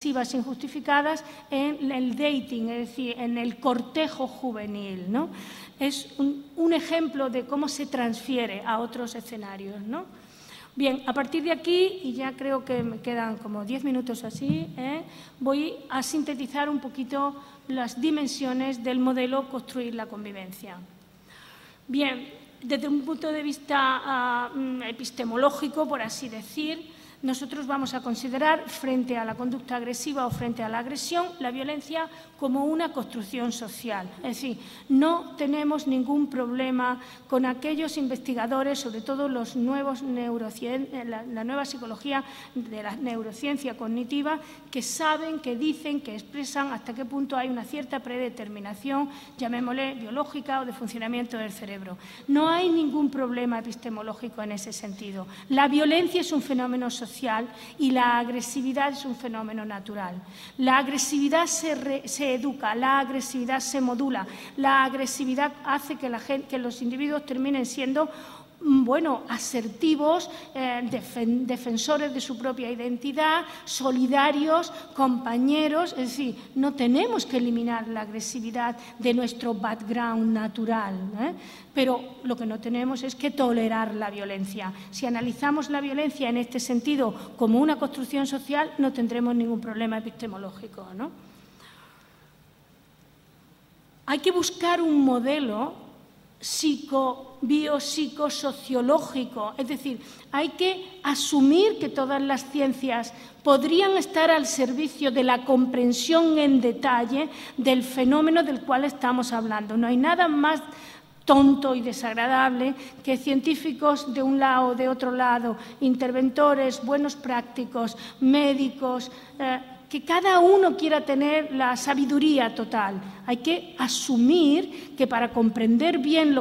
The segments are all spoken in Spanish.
injustificadas en el dating, es decir, en el cortejo juvenil, ¿no? Es un ejemplo de cómo se transfiere a otros escenarios, ¿no? Bien, a partir de aquí, y ya creo que me quedan como 10 minutos así, voy a sintetizar un poquito las dimensiones del modelo Construir la Convivencia. Bien, desde un punto de vista epistemológico, por así decir, nosotros vamos a considerar, frente a la conducta agresiva o frente a la agresión, la violencia como una construcción social. Es decir, no tenemos ningún problema con aquellos investigadores, sobre todo los nuevos la nueva psicología de la neurociencia cognitiva, que saben, que dicen, que expresan hasta qué punto hay una cierta predeterminación, llamémosle biológica o de funcionamiento del cerebro. No hay ningún problema epistemológico en ese sentido. La violencia es un fenómeno social y la agresividad es un fenómeno natural. La agresividad se educa, la agresividad se modula, la agresividad hace que los individuos terminen siendo asertivos, defensores de su propia identidad, solidarios, compañeros. Es decir, no tenemos que eliminar la agresividad de nuestro background natural, pero lo que no tenemos es que tolerar la violencia. Si analizamos la violencia en este sentido como una construcción social, no tendremos ningún problema epistemológico, ¿no? Hay que buscar un modelo biopsicosociológico, es decir, hay que asumir que todas las ciencias podrían estar al servicio de la comprensión en detalle del fenómeno del cual estamos hablando. No hay nada más tonto y desagradable que científicos de un lado o de otro lado, interventores, buenos prácticos, médicos, que cada uno quiera tener la sabiduría total. Hay que asumir que para comprender bien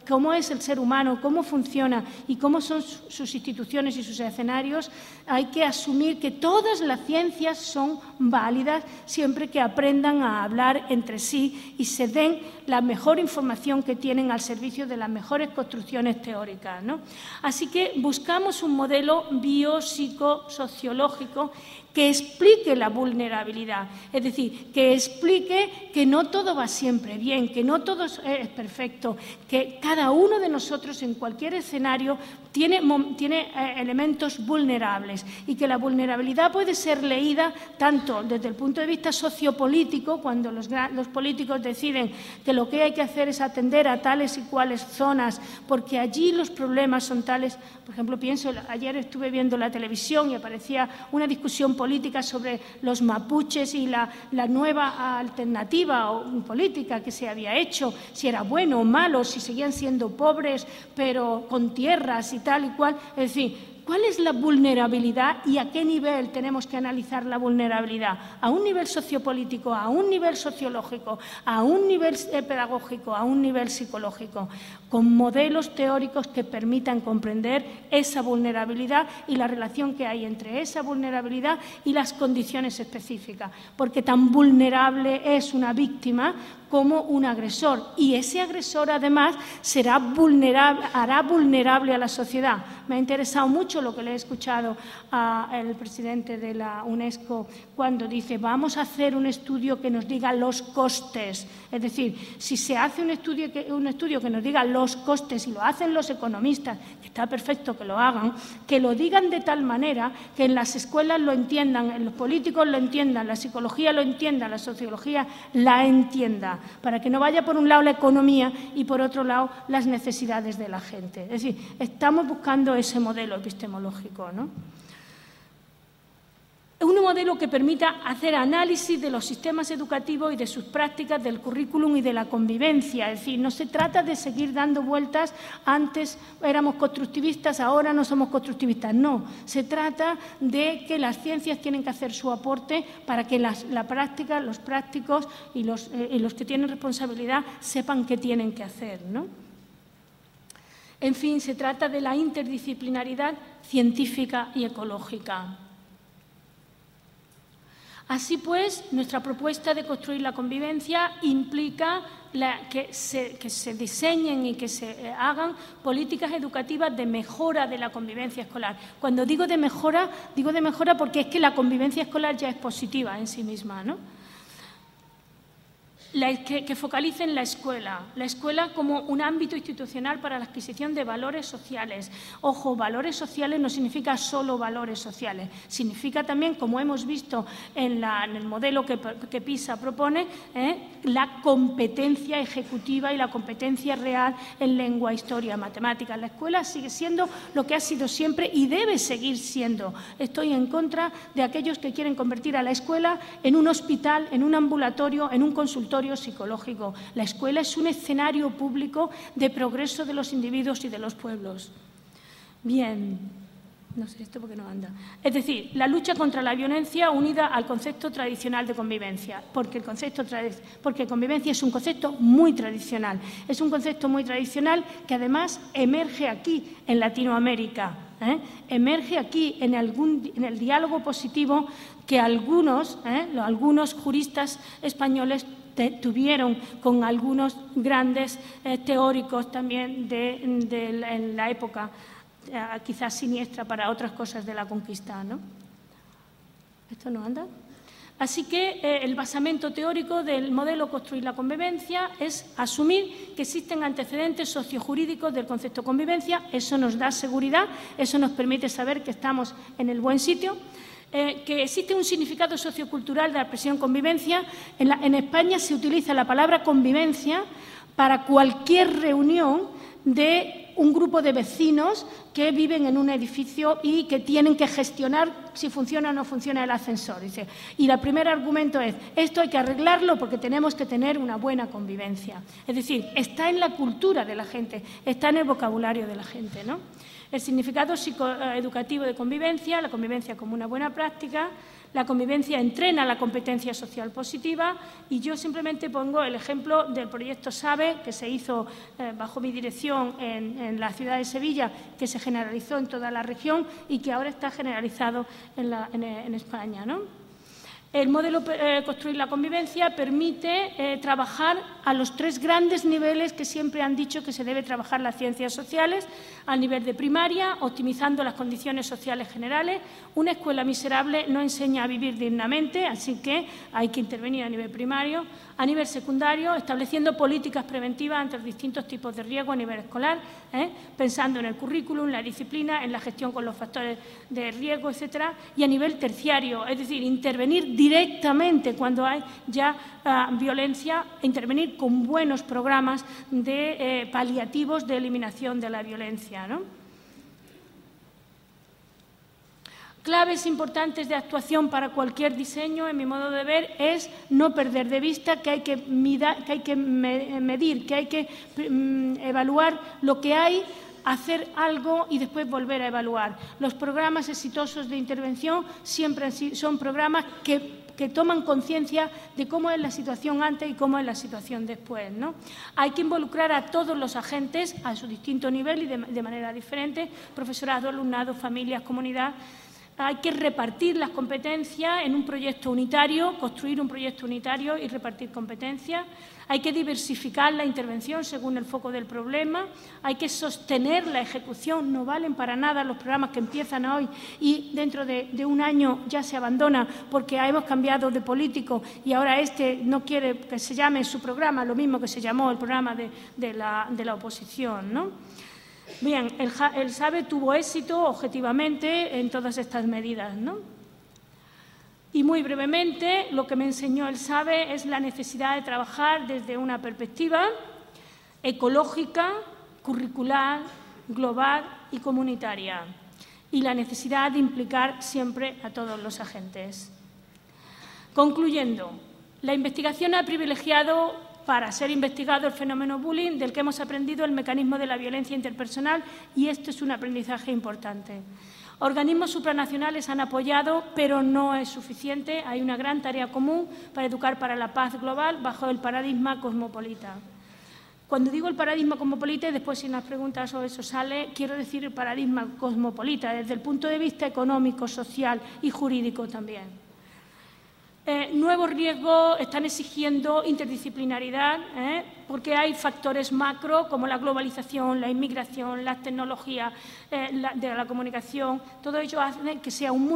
cómo es el ser humano, cómo funciona y cómo son sus instituciones y sus escenarios, hay que asumir que todas las ciencias son válidas siempre que aprendan a hablar entre sí y se den la mejor información que tienen al servicio de las mejores construcciones teóricas, ¿no? Así que buscamos un modelo biopsicosociológico que explique la vulnerabilidad, es decir, que explique que no todo va siempre bien, que no todo es perfecto, que cada uno de nosotros en cualquier escenario tiene elementos vulnerables y que la vulnerabilidad puede ser leída tanto desde el punto de vista sociopolítico, cuando los políticos deciden que lo que hay que hacer es atender a tales y cuales zonas, porque allí los problemas son tales. Por ejemplo, ayer estuve viendo la televisión y aparecía una discusión política sobre los mapuches y la nueva alternativa política que se había hecho, si era bueno o malo, si seguían siendo pobres pero con tierras y tal y cual. Es decir, ¿cuál es la vulnerabilidad y a qué nivel tenemos que analizar la vulnerabilidad? ¿A un nivel sociopolítico, a un nivel sociológico, a un nivel pedagógico, a un nivel psicológico? Con modelos teóricos que permitan comprender esa vulnerabilidad y la relación que hay entre esa vulnerabilidad y las condiciones específicas. Porque tan vulnerable es una víctima como un agresor, y ese agresor además hará vulnerable a la sociedad. Me ha interesado mucho lo que le he escuchado al presidente de la UNESCO cuando dice: vamos a hacer un estudio que nos diga los costes. Es decir, si se hace un estudio que nos diga los costes, y lo hacen los economistas, que está perfecto que lo hagan, que lo digan de tal manera que en las escuelas lo entiendan, en los políticos lo entiendan, la psicología lo entienda, la sociología la entienda, para que no vaya por un lado la economía y por otro lado las necesidades de la gente. Es decir, estamos buscando ese modelo epistemológico, ¿no? Un modelo que permita hacer análisis de los sistemas educativos y de sus prácticas, del currículum y de la convivencia. Es decir, no se trata de seguir dando vueltas, antes éramos constructivistas, ahora no somos constructivistas. No, se trata de que las ciencias tienen que hacer su aporte para que la práctica, los prácticos y los que tienen responsabilidad sepan qué tienen que hacer, ¿no? En fin, se trata de la interdisciplinaridad científica y ecológica. Así pues, nuestra propuesta de construir la convivencia implica que se diseñen y que se hagan políticas educativas de mejora de la convivencia escolar. Cuando digo de mejora porque es que la convivencia escolar ya es positiva en sí misma, ¿no? Que focalicen la escuela como un ámbito institucional para la adquisición de valores sociales. Ojo, valores sociales no significa solo valores sociales, significa también, como hemos visto en el modelo que PISA propone, la competencia ejecutiva y la competencia real en lengua, historia, matemáticas. La escuela sigue siendo lo que ha sido siempre y debe seguir siendo. Estoy en contra de aquellos que quieren convertir a la escuela en un hospital, en un ambulatorio, en un consultorio psicológico. La escuela es un escenario público de progreso de los individuos y de los pueblos. Bien, no sé esto porque no anda. Es decir, la lucha contra la violencia unida al concepto tradicional de convivencia, porque convivencia es un concepto muy tradicional. Es un concepto muy tradicional que además emerge aquí en Latinoamérica. Emerge aquí en el diálogo positivo que algunos juristas españoles tuvieron con algunos grandes teóricos también en la época, quizás siniestra para otras cosas de la conquista, ¿no? ¿Esto no anda? Así que el basamento teórico del modelo Construir la Convivencia es asumir que existen antecedentes sociojurídicos del concepto convivencia. Eso nos da seguridad, eso nos permite saber que estamos en el buen sitio. Que existe un significado sociocultural de la expresión convivencia. En España se utiliza la palabra convivencia para cualquier reunión de un grupo de vecinos que viven en un edificio y que tienen que gestionar si funciona o no funciona el ascensor. Dice. Y el primer argumento es, esto hay que arreglarlo porque tenemos que tener una buena convivencia. Es decir, está en la cultura de la gente, está en el vocabulario de la gente, ¿no? El significado psicoeducativo de convivencia, la convivencia como una buena práctica, la convivencia entrena la competencia social positiva y yo simplemente pongo el ejemplo del proyecto SABE que se hizo bajo mi dirección en la ciudad de Sevilla, que se generalizó en toda la región y que ahora está generalizado en España, ¿no? El modelo Construir la Convivencia permite trabajar a los 3 grandes niveles que siempre han dicho que se debe trabajar las ciencias sociales, al nivel de primaria, optimizando las condiciones sociales generales. Una escuela miserable no enseña a vivir dignamente, así que hay que intervenir a nivel primario. A nivel secundario, estableciendo políticas preventivas ante los distintos tipos de riesgo a nivel escolar, pensando en el currículum, la disciplina, en la gestión con los factores de riesgo, etcétera. Y a nivel terciario, es decir, intervenir directamente cuando hay ya violencia, intervenir con buenos programas de paliativos de eliminación de la violencia, ¿no? Claves importantes de actuación para cualquier diseño, en mi modo de ver, es no perder de vista que hay que medir, que hay que evaluar lo que hay, hacer algo y después volver a evaluar. Los programas exitosos de intervención siempre son programas que toman conciencia de cómo es la situación antes y cómo es la situación después, ¿no? Hay que involucrar a todos los agentes a su distinto nivel y de manera diferente, profesorado, alumnado, familias, comunidad. Hay que repartir las competencias en un proyecto unitario, construir un proyecto unitario y repartir competencias. Hay que diversificar la intervención según el foco del problema. Hay que sostener la ejecución. No valen para nada los programas que empiezan hoy y dentro de un año ya se abandonan porque hemos cambiado de político y ahora no quiere que se llame su programa lo mismo que se llamó el programa de la oposición, ¿no? Bien, el SABE tuvo éxito objetivamente en todas estas medidas, ¿no? Y muy brevemente, lo que me enseñó el SABE es la necesidad de trabajar desde una perspectiva ecológica, curricular, global y comunitaria, y la necesidad de implicar siempre a todos los agentes. Concluyendo, la investigación ha privilegiado para ser investigado el fenómeno bullying, del que hemos aprendido el mecanismo de la violencia interpersonal, y esto es un aprendizaje importante. Organismos supranacionales han apoyado, pero no es suficiente. Hay una gran tarea común para educar para la paz global bajo el paradigma cosmopolita. Cuando digo el paradigma cosmopolita, y después si en las preguntas o eso sale, quiero decir el paradigma cosmopolita, desde el punto de vista económico, social y jurídico también. nuevos riesgos están exigiendo interdisciplinaridad, porque hay factores macro como la globalización, la inmigración, las tecnologías de la comunicación. Todo ello hace que sea un mundo